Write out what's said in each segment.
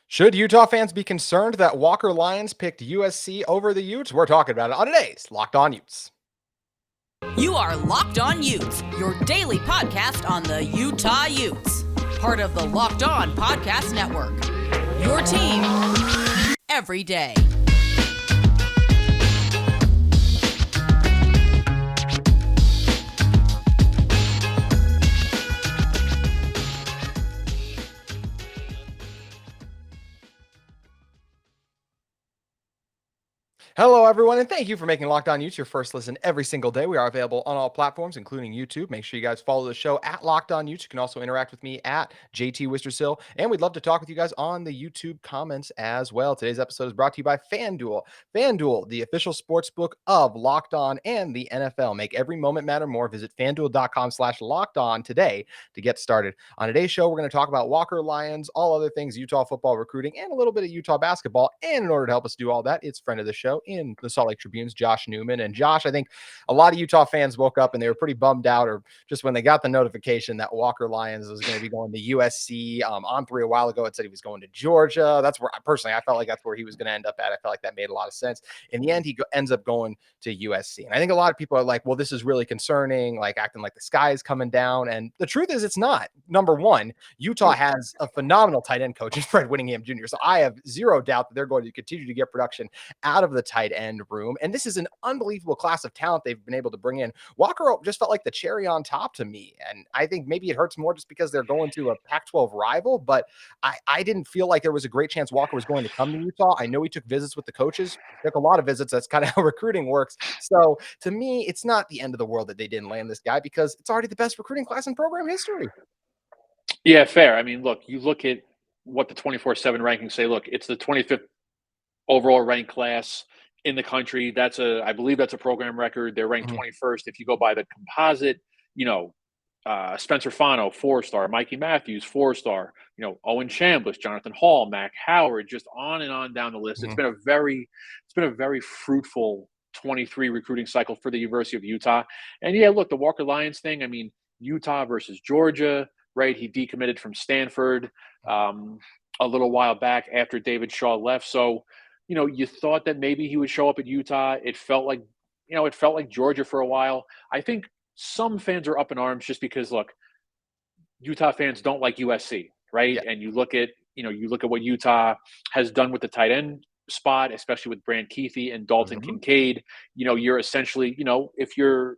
Should Utah fans be concerned that Walker Lyons picked USC over the Utes? We're talking about it on today's Locked On Utes. You are Locked On Utes, your daily podcast on the Utah Utes. Part of the Locked On Podcast Network. Your team every day. Hello, everyone, and thank you for making Locked On Utes your first listen every single day. We are available on all platforms, including YouTube. Make sure you guys follow the show at Locked On Utes. You can also interact with me at JT Wistrcill, and we'd love to talk with you guys on the YouTube comments as well. Today's episode is brought to you by FanDuel. FanDuel, the official sports book of Locked On and the NFL. Make every moment matter more. Visit FanDuel.com/Locked On today to get started. On today's show, we're going to talk about Walker Lyons, all other things Utah football recruiting, and a little bit of Utah basketball. And in order to help us do all that, it's friend of the show in the Salt Lake Tribune's Josh Newman. And Josh, I think a lot of Utah fans woke up and they were pretty bummed out, or just when they got the notification that Walker Lyons was going to be going to USC. On three a while ago, it said he was going to Georgia. That's where personally I felt like that's where he was going to end up at. I felt like that made a lot of sense. In the end, he ends up going to USC. And I think a lot of people are like, well, this is really concerning, like acting like the sky is coming down. And the truth is it's not. Number one, Utah has a phenomenal tight end coach in Fred Whittingham Jr. So I have zero doubt that they're going to continue to get production out of the tight end room. And this is an unbelievable class of talent they've been able to bring in. Walker just felt like the cherry on top to me. And I think maybe it hurts more just because they're going to a Pac-12 rival, but I didn't feel like there was a great chance Walker was going to come to Utah. I know he took visits with the coaches, took a lot of visits. That's kind of how recruiting works. So to me, it's not the end of the world that they didn't land this guy because it's already the best recruiting class in program history. Yeah, fair. I mean, look, you look at what the 24/7 rankings say. Look, it's the 25th overall ranked class in the country. I believe that's a program record. They're ranked 21st. If you go by the composite, Spencer Fano, 4-star, Mikey Matthews, 4-star, Owen Chambliss, Jonathan Hall, Mac Howard, just on and on down the list. It's been a very fruitful 23 recruiting cycle for the University of Utah. And yeah, look, the Walker Lyons thing, I mean, Utah versus Georgia, right? He decommitted from Stanford a little while back after David Shaw left. So, you thought that maybe he would show up at Utah. It felt like Georgia for a while. I think some fans are up in arms just because, look, Utah fans don't like USC, right? Yeah. And you look at what Utah has done with the tight end spot, especially with Brant Kuithe and Dalton Kincaid. You're essentially, if you're,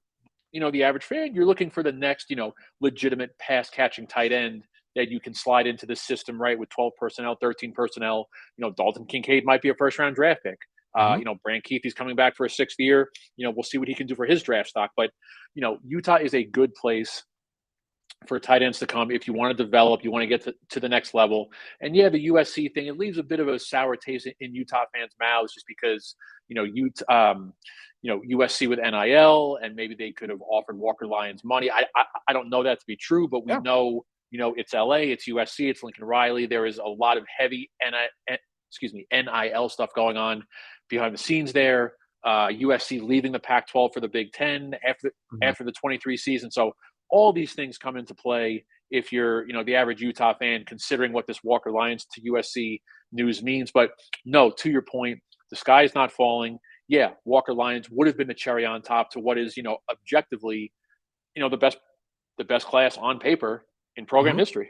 the average fan, you're looking for the next, legitimate pass catching tight end that you can slide into the system, right, with 12 personnel, 13 personnel. Dalton Kincaid might be a first-round draft pick. Brant Kuithe's coming back for a 6th year. We'll see what he can do for his draft stock. But, Utah is a good place for tight ends to come if you want to develop, you want to get to the next level. And, yeah, the USC thing, it leaves a bit of a sour taste in Utah fans' mouths just because, USC with NIL, and maybe they could have offered Walker Lyons money. I don't know that to be true, but we know – it's LA, it's USC, it's Lincoln Riley. There is a lot of heavy NIL stuff going on behind the scenes there. USC leaving the Pac-12 for the Big Ten after the 23 season. So all these things come into play if you're, the average Utah fan considering what this Walker Lyons to USC news means. But no, to your point, the sky is not falling. Yeah, Walker Lyons would have been the cherry on top to what is, objectively, the best class on paper in program history.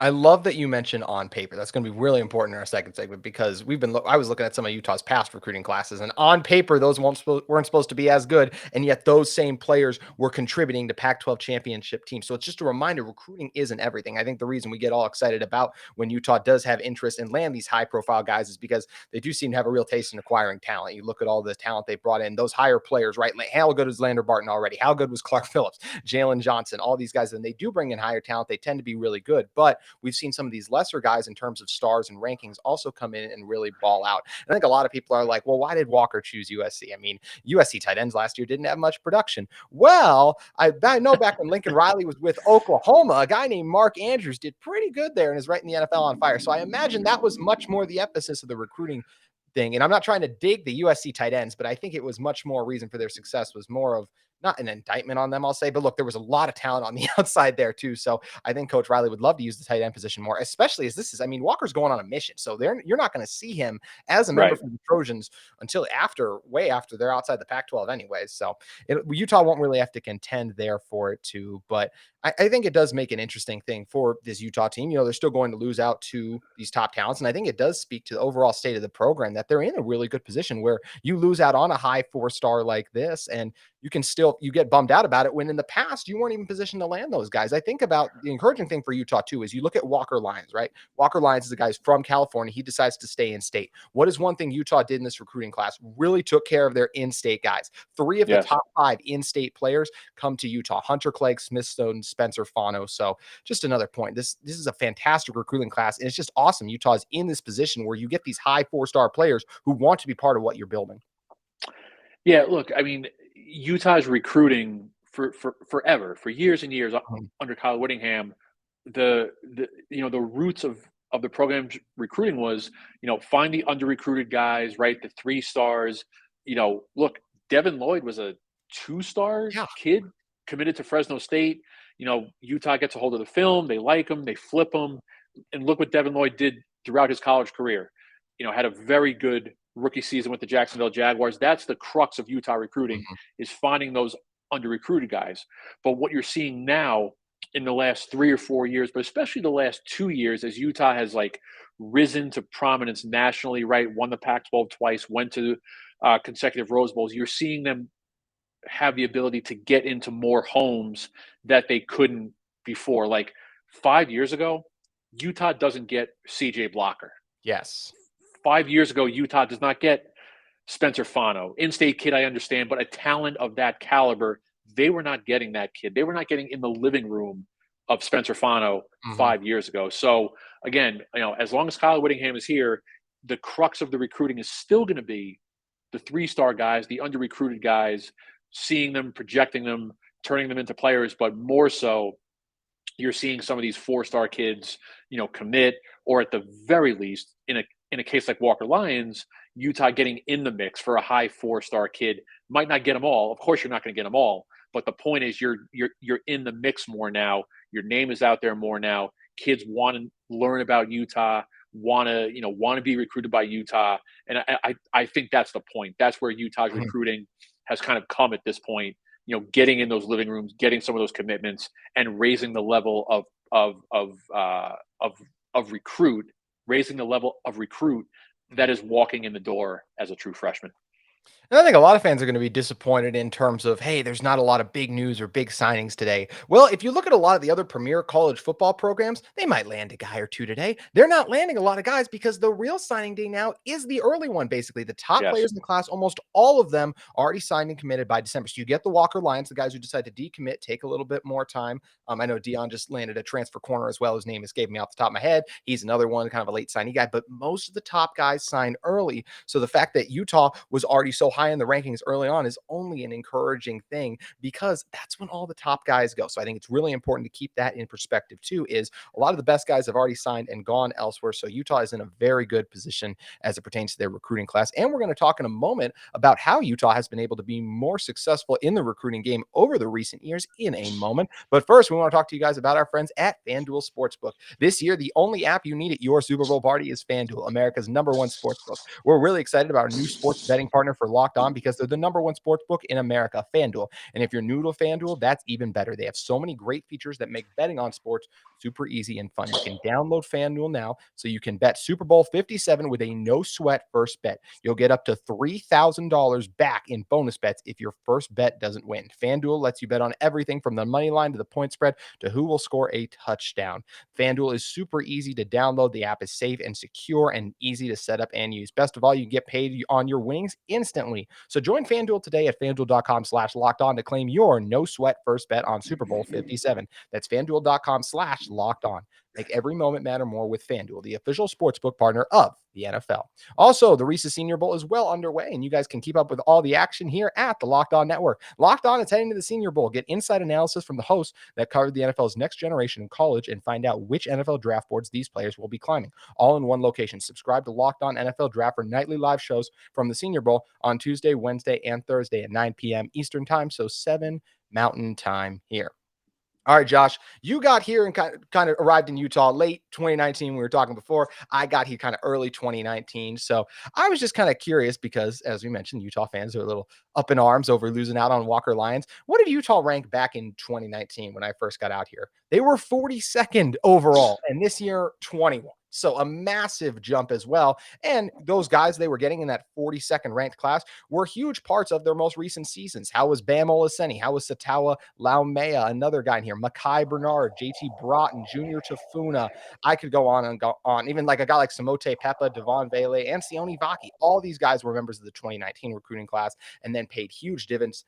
I love that you mentioned on paper. That's going to be really important in our second segment because I was looking at some of Utah's past recruiting classes, and on paper, those weren't supposed to be as good, and yet those same players were contributing to Pac-12 championship teams. So it's just a reminder, recruiting isn't everything. I think the reason we get all excited about when Utah does have interest and land these high-profile guys is because they do seem to have a real taste in acquiring talent. You look at all the talent they brought in, those higher players, right? How good was Lander Barton already? How good was Clark Phillips, Jalen Johnson, all these guys? And they do bring in higher talent. They tend to be really good, but we've seen some of these lesser guys in terms of stars and rankings also come in and really ball out. And I think a lot of people are like, well, why did Walker choose USC? I mean, USC tight ends last year didn't have much production. Well, I know back when Lincoln Riley was with Oklahoma, a guy named Mark Andrews did pretty good there and is right in the NFL on fire. So I imagine that was much more the emphasis of the recruiting thing. And I'm not trying to dig the USC tight ends, but I think it was much more reason for their success was more of not an indictment on them, I'll say, but look, there was a lot of talent on the outside there too. So I think Coach Riley would love to use the tight end position more, especially as this is, I mean, Walker's going on a mission. So you're not going to see him as a member Right. for the Trojans until way after they're outside the Pac-12 anyways. So Utah won't really have to contend there for it too. But I think it does make an interesting thing for this Utah team. They're still going to lose out to these top talents. And I think it does speak to the overall state of the program that they're in a really good position where you lose out on a high 4-star like this, and you get bummed out about it when in the past you weren't even positioned to land those guys. I think about the encouraging thing for Utah too is you look at Walker Lyons, right? Walker Lyons is a guy who's from California. He decides to stay in state. What is one thing Utah did in this recruiting class? Really took care of their in-state guys. 3 of the top 5 in-state players come to Utah: Hunter Clegg, Smith Stone, Spencer Fano. So just another point. This is a fantastic recruiting class, and it's just awesome. Utah is in this position where you get these high 4-star players who want to be part of what you're building. Yeah, look, I mean, Utah's recruiting for forever, for years and years under Kyle Whittingham. The roots of the program's recruiting was, find the under recruited guys, right? The 3 stars. Look, Devin Lloyd was a 2-star kid committed to Fresno State. Utah gets a hold of the film, they like him, they flip him, and look what Devin Lloyd did throughout his college career. Had a very good rookie season with the Jacksonville Jaguars. That's the crux of Utah recruiting, is finding those under-recruited guys. But what you're seeing now in the last 3 or 4 years, but especially the last 2 years, as Utah has risen to prominence nationally, right? Won the Pac-12 twice, went to consecutive Rose Bowls. You're seeing them have the ability to get into more homes that they couldn't before. 5 years ago, Utah doesn't get CJ Blocker. Yes. 5 years ago, Utah does not get Spencer Fano. In-state kid, I understand, but a talent of that caliber, they were not getting that kid. They were not getting in the living room of Spencer Fano 5 years ago. So again, as long as Kyle Whittingham is here, the crux of the recruiting is still going to be the 3-star guys, the under-recruited guys, seeing them, projecting them, turning them into players, but more so, you're seeing some of these 4-star kids, commit, or at the very least, in a case like Walker Lyons, Utah getting in the mix for a high 4-star kid. Might not get them all. Of course, you're not going to get them all. But the point is, you're in the mix more now. Your name is out there more now. Kids want to learn about Utah, want to be recruited by Utah, and I think that's the point. That's where Utah's recruiting has kind of come at this point. Getting in those living rooms, getting some of those commitments, and raising the level of recruit, raising the level of recruit that is walking in the door as a true freshman. And I think a lot of fans are going to be disappointed in terms of, hey, there's not a lot of big news or big signings today. Well, if you look at a lot of the other premier college football programs, they might land a guy or two today. They're not landing a lot of guys because the real signing day now is the early one, basically. The top players in the class, almost all of them already signed and committed by December. So you get the Walker Lyons, the guys who decide to decommit, take a little bit more time. I know Dion just landed a transfer corner as well. His name escaped me off the top of my head. He's another one, kind of a late signing guy, but most of the top guys signed early. So the fact that Utah was already so high in the rankings early on is only an encouraging thing because that's when all the top guys go. So I think it's really important to keep that in perspective too, is a lot of the best guys have already signed and gone elsewhere. So Utah is in a very good position as it pertains to their recruiting class. And we're going to talk in a moment about how Utah has been able to be more successful in the recruiting game over the recent years in a moment. But first, we want to talk to you guys about our friends at FanDuel Sportsbook. This year, the only app you need at your Super Bowl party is FanDuel, America's #1 sportsbook. We're really excited about our new sports betting partner for Locked On because they're the #1 sportsbook in America, FanDuel. And if you're new to FanDuel, that's even better. They have so many great features that make betting on sports super easy and fun. You can download FanDuel now so you can bet Super Bowl 57 with a no-sweat first bet. You'll get up to $3,000 back in bonus bets if your first bet doesn't win. FanDuel lets you bet on everything from the money line to the point spread to who will score a touchdown. FanDuel is super easy to download. The app is safe and secure and easy to set up and use. Best of all, you can get paid on your winnings instantly. So join FanDuel today at FanDuel.com/lockedon to claim your no-sweat first bet on Super Bowl 57. That's FanDuel.com/lockedon. Make every moment matter more with FanDuel, the official sportsbook partner of the NFL. Also, the Reese's Senior Bowl is well underway, and you guys can keep up with all the action here at the Locked On Network. Locked On is heading to the Senior Bowl. Get inside analysis from the hosts that covered the NFL's next generation in college and find out which NFL draft boards these players will be climbing, all in one location. Subscribe to Locked On NFL Draft for nightly live shows from the Senior Bowl on Tuesday, Wednesday, and Thursday at 9 p.m. Eastern Time, so 7 Mountain Time here. All right, Josh, you got here and kind of arrived in Utah late 2019. We were talking before. I got here kind of early 2019. So I was just kind of curious because, as we mentioned, Utah fans are a little up in arms over losing out on Walker Lyons. What did Utah rank back in 2019 when I first got out here? They were 42nd overall, and this year, 21. So a massive jump as well. And those guys they were getting in that 42nd ranked class were huge parts of their most recent seasons. How was Bam Olaseni? How was Satawa Laumea? Another guy in here, Makai Bernard, JT Broughton, Junior Tafuna. I could go on and go on. Even like a guy like Samote Peppa, Devon Vele, and Sione Vaki. All these guys were members of the 2019 recruiting class and then paid huge dividends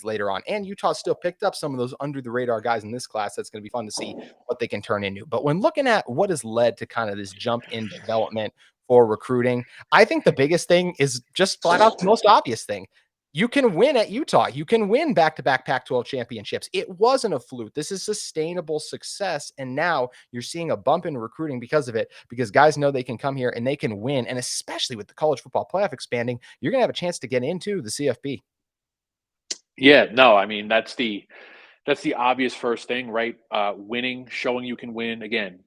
later on. And Utah still picked up some of those under the radar guys in this class. That's going to be fun to see what they can turn into. But when looking at what has led to kind of this jump in development for recruiting, I think the biggest thing is just flat out the most obvious thing. You can win at Utah. You can win back-to-back Pac-12 championships. It wasn't a fluke. This is sustainable success. And now you're seeing a bump in recruiting because of it, because guys know they can come here and they can win. And especially with the college football playoff expanding, you're going to have a chance to get into the CFP. Yeah, no, I mean that's the obvious first thing, right? Winning, showing you can win again,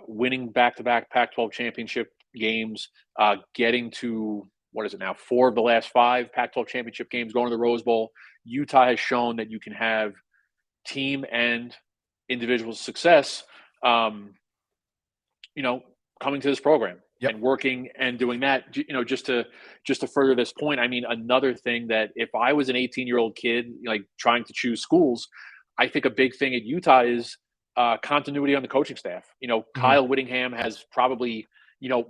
winning back-to-back Pac-12 championship games, getting to what is it now? 4 of the last 5 Pac-12 championship games, going to the Rose Bowl. Utah has shown that you can have team and individual success. Coming to this program. Yep. And working and doing that, just to further this point. I mean, another thing that if I was an 18-year-old kid, like trying to choose schools, I think a big thing at Utah is continuity on the coaching staff. Kyle Whittingham has probably,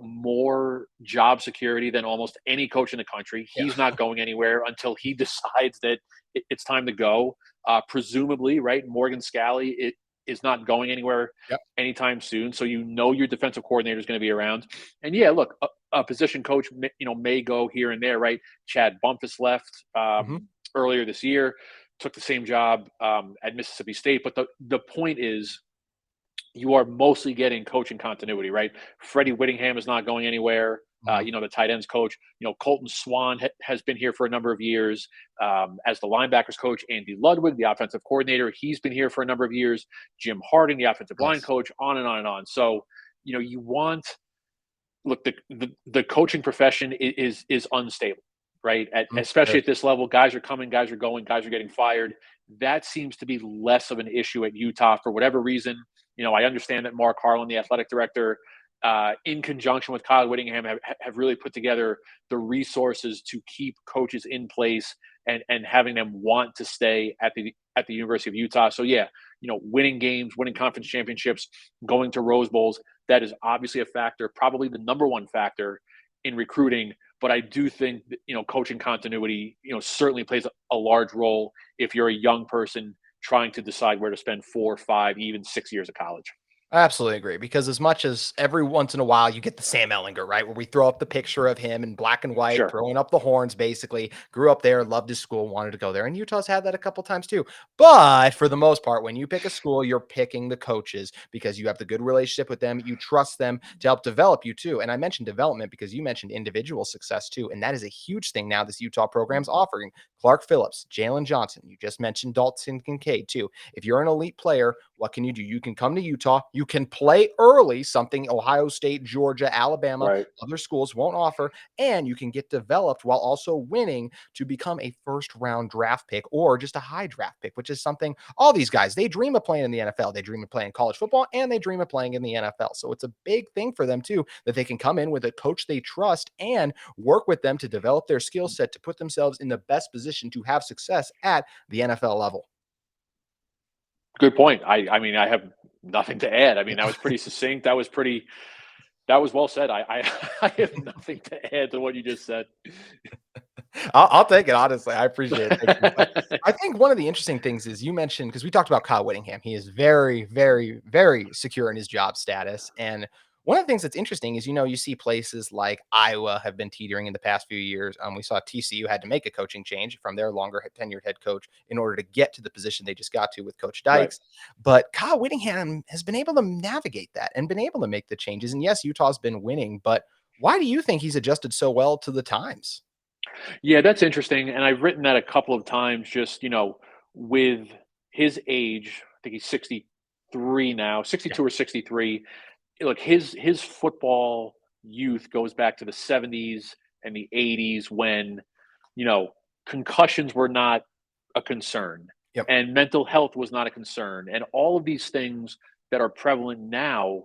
more job security than almost any coach in the country. He's not going anywhere until he decides that it's time to go. Presumably, right? Morgan Scalley, is not going anywhere anytime soon. So your defensive coordinator is going to be around. And look, a position coach, may go here and there, right? Chad Bumpus left earlier this year, took the same job at Mississippi State. But the point is, you are mostly getting coaching continuity, right? Freddie Whittingham is not going anywhere. The tight ends coach, Colton Swan has been here for a number of years as the linebackers coach. Andy Ludwig, the offensive coordinator, he's been here for a number of years. Jim Harding, the offensive line coach, on and on and on. So, you want the coaching profession is unstable, right? Especially at this level, guys are coming, guys are going, guys are getting fired. That seems to be less of an issue at Utah for whatever reason. I understand that Mark Harlan, the athletic director, in conjunction with Kyle Whittingham, have really put together the resources to keep coaches in place and having them want to stay at the University of Utah. So winning games, winning conference championships, going to Rose Bowls, that is obviously a factor, probably the number one factor in recruiting. But I do think that, coaching continuity, certainly plays a large role if you're a young person trying to decide where to spend 4, 5, even 6 years of college. I absolutely agree, because as much as every once in a while you get the Sam Ellinger, right, where we throw up the picture of him in black and white, throwing up the horns, basically, grew up there, loved his school, wanted to go there. And Utah's had that a couple times too. But for the most part, when you pick a school, you're picking the coaches because you have the good relationship with them. You trust them to help develop you too. And I mentioned development because you mentioned individual success too. And that is a huge thing now this Utah program's offering. Clark Phillips, Jalen Johnson, you just mentioned Dalton Kincaid too. If you're an elite player, what can you do? You can come to Utah. You can play early, something Ohio State, Georgia, Alabama, other schools won't offer, and you can get developed while also winning to become a first-round draft pick or just a high draft pick, which is something all these guys, they dream of playing in the NFL. They dream of playing college football, and they dream of playing in the NFL. So it's a big thing for them, too, that they can come in with a coach they trust and work with them to develop their skill set to put themselves in the best position to have success at the NFL level. Good point. I mean, I have nothing to add. I mean, that was pretty succinct. That was well said. I have nothing to add to what you just said. I'll take it, honestly. I appreciate it. Thank you. But I think one of the interesting things is you mentioned, because we talked about Kyle Whittingham. He is very, very, very secure in his job status. And one of the things that's interesting is, you see places like Iowa have been teetering in the past few years. We saw TCU had to make a coaching change from their longer tenured head coach in order to get to the position they just got to with Coach Right. Dykes. But Kyle Whittingham has been able to navigate that and been able to make the changes. And yes, Utah's been winning, but why do you think he's adjusted so well to the times? Yeah, that's interesting. And I've written that a couple of times, just, with his age, I think he's 63 now, Yeah. 62 or 63. Look, his football youth goes back to the 70s and the 80s when, you know, concussions were not a concern Yep. and mental health was not a concern. And all of these things that are prevalent now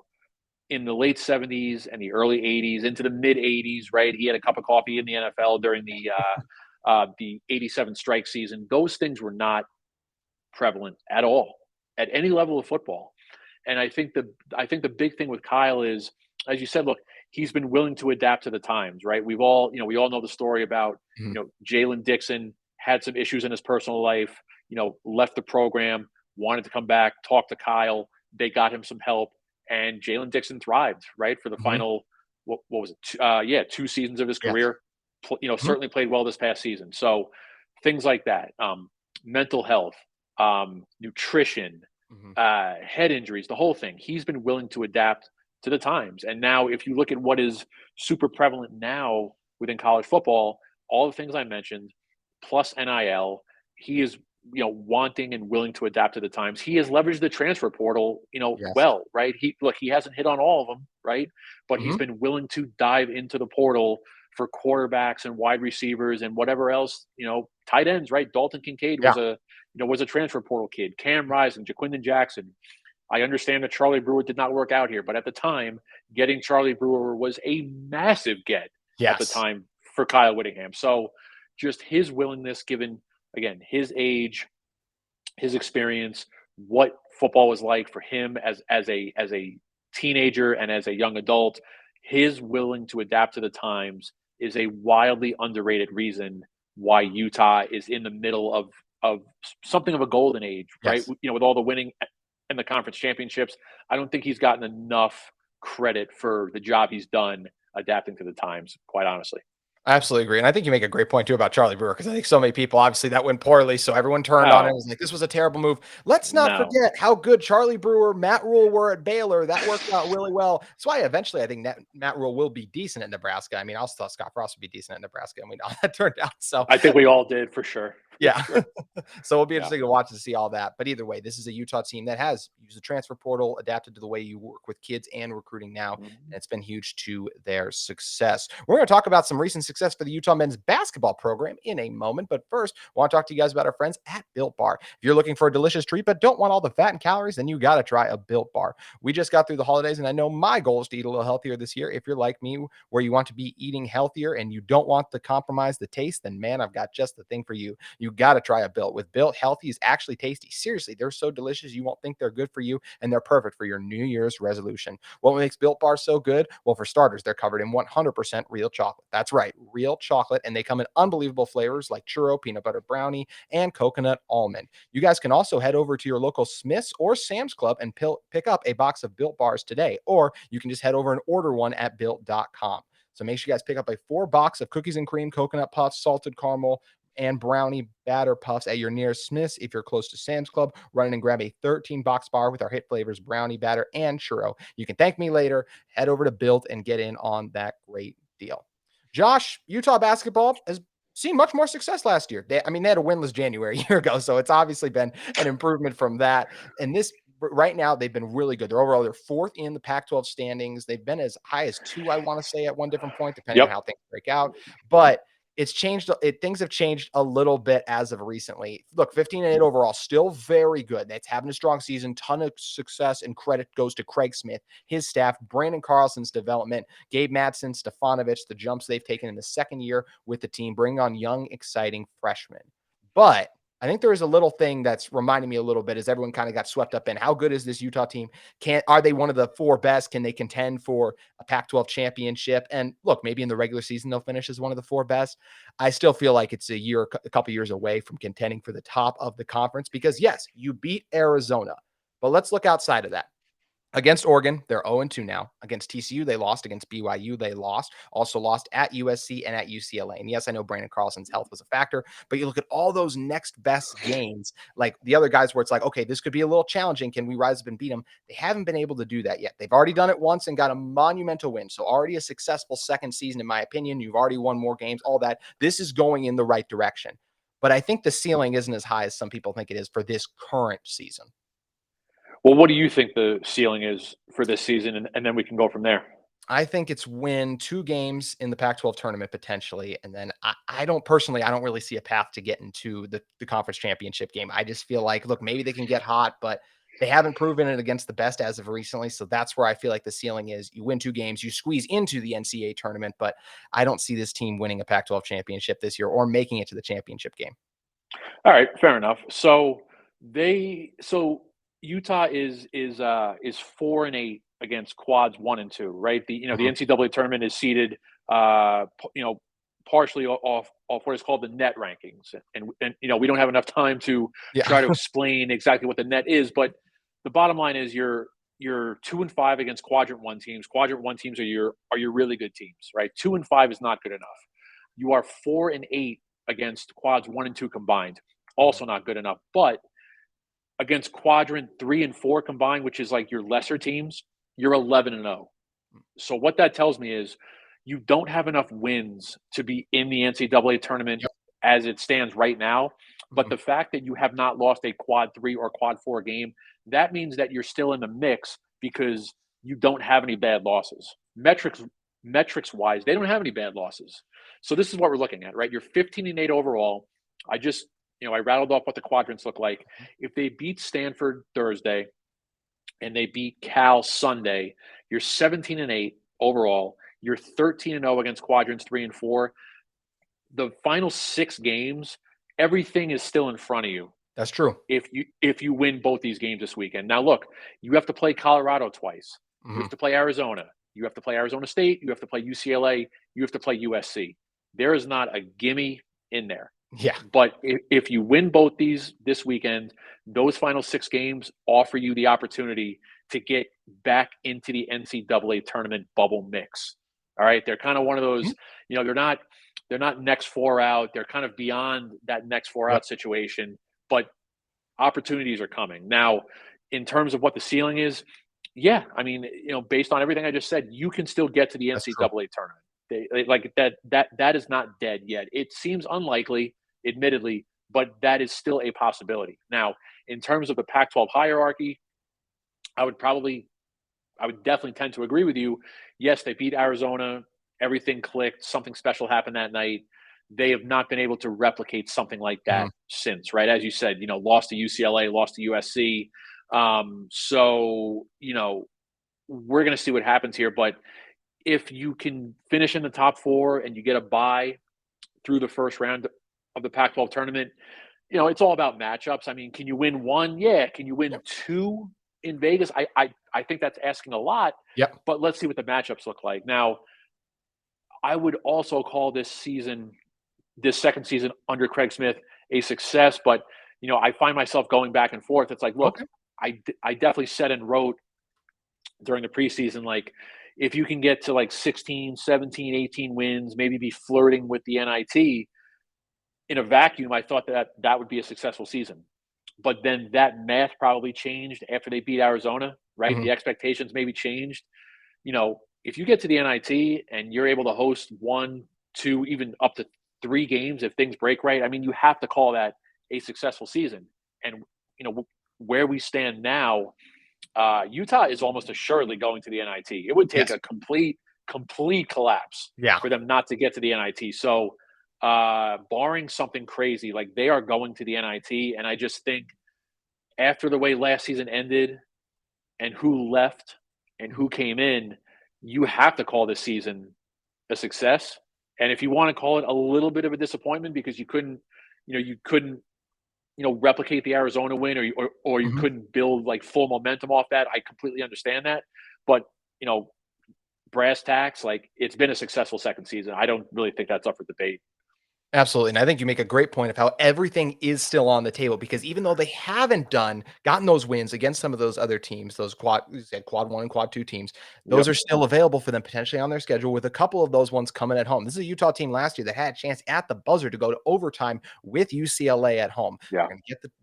in the late 70s and the early 80s into the mid 80s, right? He had a cup of coffee in the NFL during the 87 strike season. Those things were not prevalent at all at any level of football. And I think the big thing with Kyle is, as you said, look, he's been willing to adapt to the times, right? We all know the story about, Mhm. Jalen Dixon had some issues in his personal life, left the program, wanted to come back, talk to Kyle. They got him some help, and Jalen Dixon thrived, right, for the Mhm. final, what was it? Yeah, 2 seasons of his Yes. career. Mhm. Certainly played well this past season. So things like that, mental health, nutrition, Mhm. head injuries, the whole thing. He's been willing to adapt to the times. And now, if you look at what is super prevalent now within college football, all the things I mentioned, plus NIL, he is, wanting and willing to adapt to the times. He has leveraged the transfer portal, Yes. well, right? He hasn't hit on all of them, right? But he's Mhm. been willing to dive into the portal for quarterbacks and wide receivers and whatever else, tight ends, right? Dalton Kincaid Yeah. was a transfer portal kid. Cam Rising, Jaquindon Jackson. I understand that Charlie Brewer did not work out here, but at the time, getting Charlie Brewer was a massive get at the Yes. time for Kyle Whittingham. So just his willingness, given again his age, his experience, what football was like for him as a teenager and as a young adult, his willing to adapt to the times is a wildly underrated reason why Utah is in the middle of something of a golden age, right? Yes. With all the winning and the conference championships, I don't think he's gotten enough credit for the job he's done adapting to the times, quite honestly. I absolutely agree. And I think you make a great point too about Charlie Brewer, because I think so many people, obviously, that went poorly. So everyone turned on it and Oh, was like, this was a terrible move. Let's not no. forget how good Charlie Brewer, Matt Rule were at Baylor. That worked out really well. That's why eventually I think Matt Rule will be decent at Nebraska. I mean, I also thought Scott Frost would be decent at Nebraska, and we know how that turned out. So I think we all did for sure. For yeah. sure. So it'll be Yeah. interesting to watch to see all that. But either way, this is a Utah team that has used the transfer portal, adapted to the way you work with kids and recruiting now. And Mhm. it's been huge to their success. We're going to talk about some recent success for the Utah men's basketball program in a moment. But first, I want to talk to you guys about our friends at Built Bar. If you're looking for a delicious treat but don't want all the fat and calories, then you got to try a Built Bar. We just got through the holidays, and I know my goal is to eat a little healthier this year. If you're like me, where you want to be eating healthier and you don't want to compromise the taste, then man, I've got just the thing for you. You got to try a Built. With Built, healthy is actually tasty. Seriously, they're so delicious you won't think they're good for you, and they're perfect for your New Year's resolution. What makes Built Bars so good? Well, for starters, they're covered in 100% real chocolate. That's right, real chocolate, and they come in unbelievable flavors like churro, peanut butter brownie, and coconut almond. You guys can also head over to your local Smith's or Sam's Club and pick up a box of Built Bars today, or you can just head over and order one at built.com. So make sure you guys pick up a 4 box of cookies and cream, coconut puffs, salted caramel, and brownie batter puffs at your nearest Smith's. If you're close to Sam's Club, run in and grab a 13-box bar with our hit flavors, brownie batter and churro. You can thank me later. Head over to Built and get in on that great deal. Josh, Utah basketball has seen much more success last year. They had a winless January a year ago, so it's obviously been an improvement from that. And this right now, they've been really good. They're fourth in the Pac-12 standings. They've been as high as two, I want to say, at one different point, depending on Yep. how things break out. But it's changed. Things have changed a little bit as of recently. Look, 15-8 overall, still very good. That's having a strong season, ton of success, and credit goes to Craig Smith, his staff, Brandon Carlson's development, Gabe Madsen, Stefanovic, the jumps they've taken in the second year with the team, bringing on young, exciting freshmen. But I think there is a little thing that's reminding me a little bit as everyone kind of got swept up in how good is this Utah team? Are they one of the 4 best? Can they contend for a Pac-12 championship? And look, maybe in the regular season they'll finish as one of the 4 best. I still feel like it's a couple years away from contending for the top of the conference because yes, you beat Arizona, but let's look outside of that. Against Oregon, they're 0-2 now. Against TCU, they lost. Against BYU, they lost. Also lost at USC and at UCLA. And yes, I know Brandon Carlson's health was a factor, but you look at all those next best games, like the other guys where it's like, okay, this could be a little challenging. Can we rise up and beat them? They haven't been able to do that yet. They've already done it once and got a monumental win. So already a successful second season, in my opinion. You've already won more games, all that. This is going in the right direction. But I think the ceiling isn't as high as some people think it is for this current season. Well, what do you think the ceiling is for this season? And then we can go from there. I think it's win 2 games in the Pac-12 tournament potentially. And then I don't really see a path to get into the conference championship game. I just feel like, look, maybe they can get hot, but they haven't proven it against the best as of recently. So that's where I feel like the ceiling is. You win 2 games, you squeeze into the NCAA tournament, but I don't see this team winning a Pac-12 championship this year or making it to the championship game. All right, fair enough. So Utah is 4-8 against quads 1 and 2, right? The NCAA tournament is seeded partially off what is called the net rankings, and we don't have enough time to try to explain exactly what the net is, but the bottom line is you're 2-5 against quadrant 1 teams. Quadrant 1 teams are your really good teams, right? 2-5 is not good enough. You are 4-8 against quads 1 and 2 combined, also not good enough, but against quadrant 3 and 4 combined, which is like your lesser teams, you're 11-0. So what that tells me is you don't have enough wins to be in the NCAA tournament as it stands right now. But the fact that you have not lost a quad 3 or quad 4 game, that means that you're still in the mix because you don't have any bad losses. Metrics wise, they don't have any bad losses. So this is what we're looking at, right? You're 15-8 overall. I rattled off what the quadrants look like. If they beat Stanford Thursday and they beat Cal Sunday, you're 17-8 overall. You're 13-0 against quadrants 3 and 4. The final 6 games, everything is still in front of you. That's true. If you win both these games this weekend. Now look, you have to play Colorado twice. You have to play Arizona. You have to play Arizona State. You have to play UCLA. You have to play USC. There is not a gimme in there. Yeah. But if you win both these this weekend, those final 6 games offer you the opportunity to get back into the NCAA tournament bubble mix. All right. They're kind of one of those, they're not next 4 out. They're kind of beyond that next 4 out situation, but opportunities are coming. Now, in terms of what the ceiling is, based on everything I just said, you can still get to the NCAA tournament. That is not dead yet. It seems unlikely, admittedly, but that is still a possibility. Now, in terms of the Pac-12 hierarchy, I would definitely tend to agree with you. Yes, they beat Arizona. Everything clicked. Something special happened that night. They have not been able to replicate something like that since, right? As you said, lost to UCLA, lost to USC. So, we're going to see what happens here. But if you can finish in the top 4 and you get a bye through the first round of the Pac-12 tournament, it's all about matchups. I mean, can you win 1? Yeah. Can you win 2 in Vegas? I think that's asking a lot. Yep. But let's see what the matchups look like. Now, I would also call this second season under Craig Smith a success. But, I find myself going back and forth. It's like, look, I definitely said and wrote during the preseason, like, if you can get to like 16, 17, 18 wins, maybe be flirting with the NIT in a vacuum, I thought that would be a successful season. But then that math probably changed after they beat Arizona, right? The expectations maybe changed. If you get to the NIT and you're able to host 1, 2, even up to 3 games, if things break right, I mean, you have to call that a successful season. And, where we stand now, Utah is almost assuredly going to the NIT. It would take a complete collapse for them not to get to the NIT. So barring something crazy, like, they are going to the NIT. And I just think after the way last season ended and who left and who came in, you have to call this season a success. And if you want to call it a little bit of a disappointment because you couldn't replicate the Arizona win, or you Mhm. couldn't build like full momentum off that. I completely understand that, but brass tacks, like, it's been a successful second season. I don't really think that's up for debate. Absolutely. And I think you make a great point of how everything is still on the table because even though they haven't gotten those wins against some of those other teams, those you said quad one and quad two teams, those Yep. are still available for them potentially on their schedule with a couple of those ones coming at home. This is a Utah team last year that had a chance at the buzzer to go to overtime with UCLA at home. Yeah.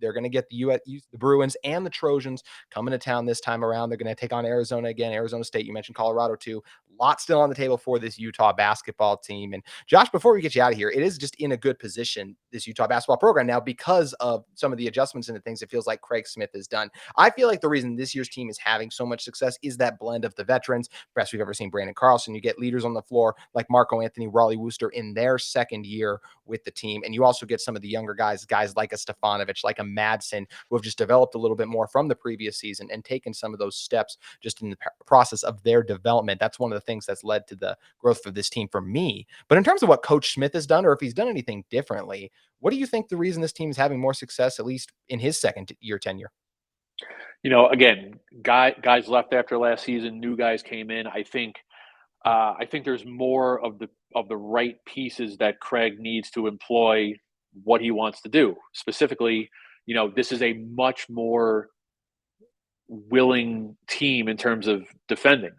They're going to get the Bruins and the Trojans coming to town this time around. They're going to take on Arizona again, Arizona State. You mentioned Colorado too. A lot still on the table for this Utah basketball team. And Josh, before we get you out of here, it is just in a good position, this Utah basketball program now, because of some of the adjustments and the things it feels like Craig Smith has done. I feel like the reason this year's team is having so much success is that blend of the veterans. Best we've ever seen Brandon Carlson. You get leaders on the floor like Marco Anthony, Raleigh Wooster in their second year with the team. And you also get some of the younger guys like a Stefanovic, like a Madsen, who have just developed a little bit more from the previous season and taken some of those steps just in the process of their development. That's one of the things that's led to the growth of this team for me. But in terms of what Coach Smith has done, or if he's done anything differently, what do you think the reason this team is having more success, at least in his second year tenure? Again, guys left after last season, new guys came in. I think there's more of the right pieces that Craig needs to employ what he wants to do. Specifically, this is a much more willing team in terms of defending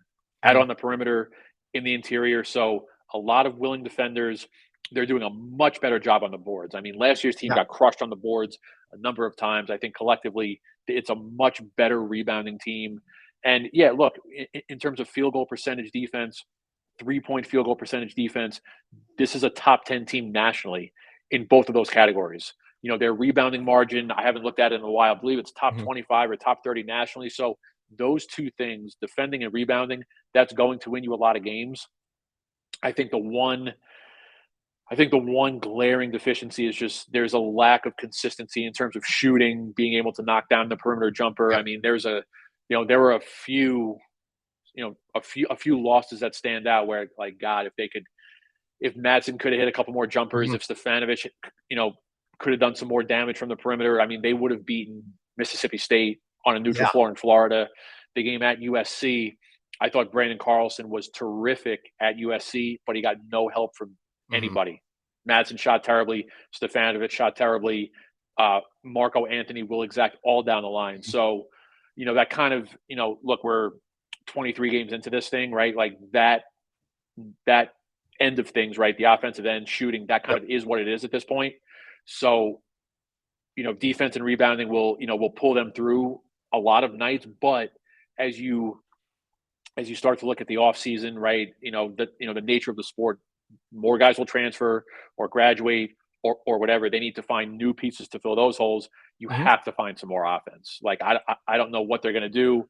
out Mhm. on the perimeter, in the interior. So a lot of willing defenders. They're doing a much better job on the boards. I mean, last year's team Yeah. got crushed on the boards a number of times. I think collectively it's a much better rebounding team. And yeah, look, in terms of field goal percentage defense, 3-point field goal percentage defense, this is a top 10 team nationally in both of those categories. Their rebounding margin, I haven't looked at it in a while. I believe it's top Mhm. 25 or top 30 nationally. So those two things, defending and rebounding, that's going to win you a lot of games. I think the one I think the one glaring deficiency is just there's a lack of consistency in terms of shooting, being able to knock down the perimeter jumper. Yep. I mean, there were a few losses that stand out where, like, God, if Madsen could have hit a couple more jumpers, Mhm. if Stefanovic, could have done some more damage from the perimeter, I mean, they would have beaten Mississippi State on a neutral Yeah. floor in Florida. The game at USC, I thought Brandon Carlson was terrific at USC, but he got no help from Mhm. anybody. Madsen shot terribly. Stefanovic shot terribly. Marco Anthony will exact all down the line. So, that kind of, look, we're 23 games into this thing, right? Like that end of things, right? The offensive end shooting, that kind Yep. of is what it is at this point. So, defense and rebounding will pull them through a lot of nights. But as you start to look at the offseason, right, the nature of the sport, more guys will transfer or graduate or whatever. They need to find new pieces to fill those holes. You Mhm. have to find some more offense. Like, I don't know what they're going to do.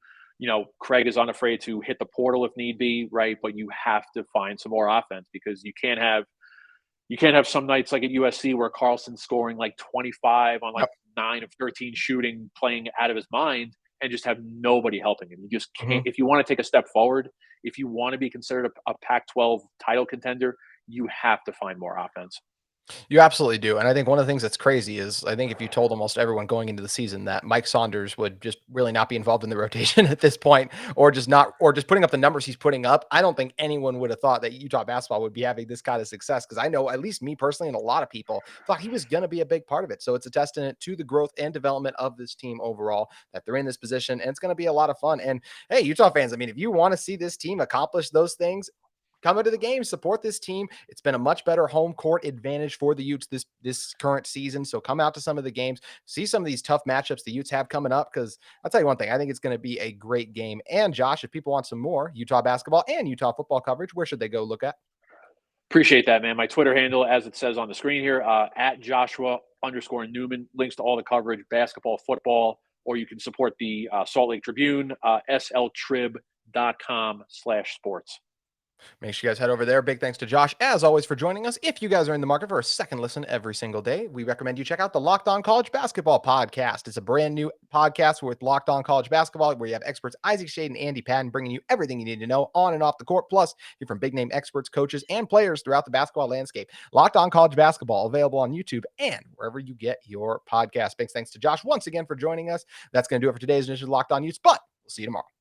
Craig is unafraid to hit the portal if need be, right? But you have to find some more offense because you can't have some nights like at USC where Carlson's scoring like 25 on like Yep. 9 of 13 shooting, playing out of his mind, and just have nobody helping him. You just can't. Mhm. If you want to take a step forward, if you want to be considered a Pac-12 title contender, you have to find more offense. You absolutely do. And I think one of the things that's crazy is I think if you told almost everyone going into the season that Mike Saunders would just really not be involved in the rotation at this point, or just putting up the numbers he's putting up, I don't think anyone would have thought that Utah basketball would be having this kind of success. Cause I know at least me personally and a lot of people thought he was going to be a big part of it. So it's a testament to the growth and development of this team overall that they're in this position. And it's going to be a lot of fun. And hey, Utah fans, I mean, if you want to see this team accomplish those things, come into the game, support this team. It's been a much better home court advantage for the Utes this current season. So come out to some of the games, see some of these tough matchups the Utes have coming up. Because I'll tell you one thing, I think it's going to be a great game. And Josh, if people want some more Utah basketball and Utah football coverage, where should they go look at? Appreciate that, man. My Twitter handle, as it says on the screen here, at Joshua_Newman, links to all the coverage, basketball, football, or you can support the Salt Lake Tribune, sltrib.com/sports. Make sure you guys head over there. Big thanks to Josh, as always, for joining us. If you guys are in the market for a second listen every single day, we recommend you check out the Locked On College Basketball podcast. It's a brand new podcast with Locked On College Basketball, where you have experts Isaac Shade and Andy Patton bringing you everything you need to know on and off the court. Plus, you're from big name experts, coaches, and players throughout the basketball landscape. Locked On College Basketball, available on YouTube and wherever you get your podcast. Big thanks to Josh once again for joining us. That's going to do it for today's edition of Locked On Utes, but we'll see you tomorrow.